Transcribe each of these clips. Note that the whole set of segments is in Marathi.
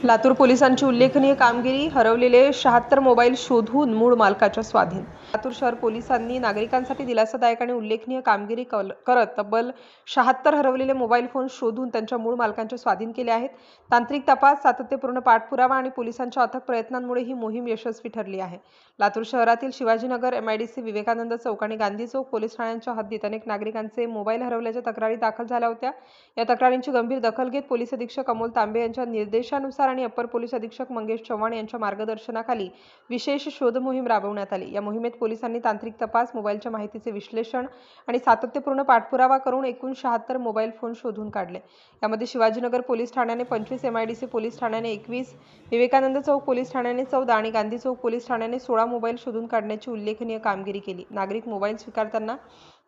लातूर पोलिसांची उल्लेखनीय कामगिरी, हरवलेले 76 मोबाईल शोधून मूळ मालकाच्या स्वाधीन। लातूर शहर पोलिसांनी नागरिकांसाठी दिलासादायक आणि उल्लेखनीय कामगिरी करत तब्बल 76 हरवलेले मोबाईल फोन शोधून त्यांच्या मूळ मालकांच्या स्वाधीन केले आहेत। तांत्रिक तपास, सातत्यपूर्ण पाठपुरावा आणि पोलिसांच्या अथक प्रयत्नांमुळे ही मोहीम यशस्वी ठरली आहे। लातूर शहरातील शिवाजीनगर, MIDC, विवेकानंद चौक आणि गांधी चौक पोलीस ठाण्यांच्या हद्दीत अनेक नागरिकांचे मोबाईल हरवल्याच्या तक्रारी दाखल झाल्या होत्या। या तक्रारींची गंभीर दखल घेत पोलीस अधीक्षक अमोल तांबे यांच्या निर्देशानुसार आणि अपर पोलीस अधीक्षक मंगेश चव्हाण यांच्या मार्गदर्शनाखाली विशेष शोध मोहीम राबवण्यात आली। या मोहिमेत पोलिसांनी तांत्रिक तपास, मोबाईलच्या माहितीचे विश्लेषण आणि सातत्यपूर्ण पाठपुरावा करून एकूण 76 मोबाईल फोन शोधून काढले। यामध्ये शिवाजीनगर पोलीस ठाण्याने 25, MIDC पोलीस ठाण्याने 21, विवेकानंद चौक पोलीस ठाण्याने 14 आणि गांधी चौक पोलीस ठाण्याने 16 मोबाईल शोधून काढण्याची उल्लेखनीय कामगिरी केली। नागरिक मोबाईल स्वीकारताना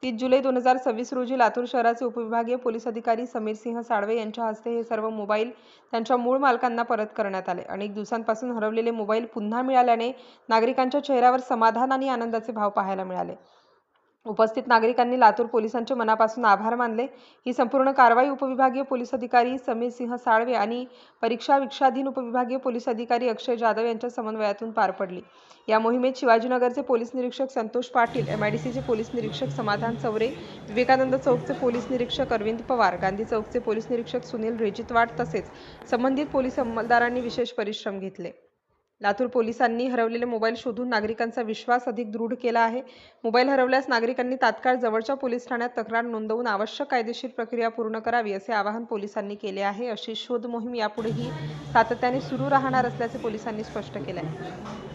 30 जुलै 2026 रोजी लातूर शहराचे उपविभागीय पोलीस अधिकारी समीर सिंह साळवे यांच्या हस्ते हे सर्व मोबाईल त्यांच्या मूळ मालकांना परत करण्यात आले। अनेक दिवसांपासून हरवलेले मोबाईल पुन्हा मिळाल्याने नागरिकांच्या चेहऱ्यावर समाधान आणि आनंदाचे भाव पाहायला मिळाले। उपस्थित नागरिकांनी लातूर पोलिसांचे मनापासून आभार मानले। ही संपूर्ण कारवाई उपविभागीय पोलीस अधिकारी समीर सिंह साळवे आणि परीक्षा विक्षाधीन उपविभागीय पोलीस अधिकारी अक्षय जाधव यांच्या समन्वयातून पार पडली। या मोहिमेत शिवाजीनगरचे पोलीस निरीक्षक संतोष पाटील, MIDCचे पोलीस निरीक्षक समाधान चौरे, विवेकानंद चौकचे पोलीस निरीक्षक अरविंद पवार, गांधी चौकचे पोलीस निरीक्षक सुनील रेजितवाड तसेच संबंधित पोलीस अंमलदारांनी विशेष परिश्रम घेतले। लातूर पोलिसांनी हरवलेले मोबाईल शोधून नागरिकांचा विश्वास अधिक दृढ केला आहे। मोबाईल हरवल्यास नागरिकांनी तात्काळ जवळच्या पोलीस ठाण्यात तक्रार नोंदवून आवश्यक कायदेशीर प्रक्रिया पूर्ण करावी असे आवाहन पोलिसांनी केले आहे। अशी शोध मोहीम यापुढेही सातत्याने सुरू राहणार असल्याचे पोलिसांनी स्पष्ट केले आहे।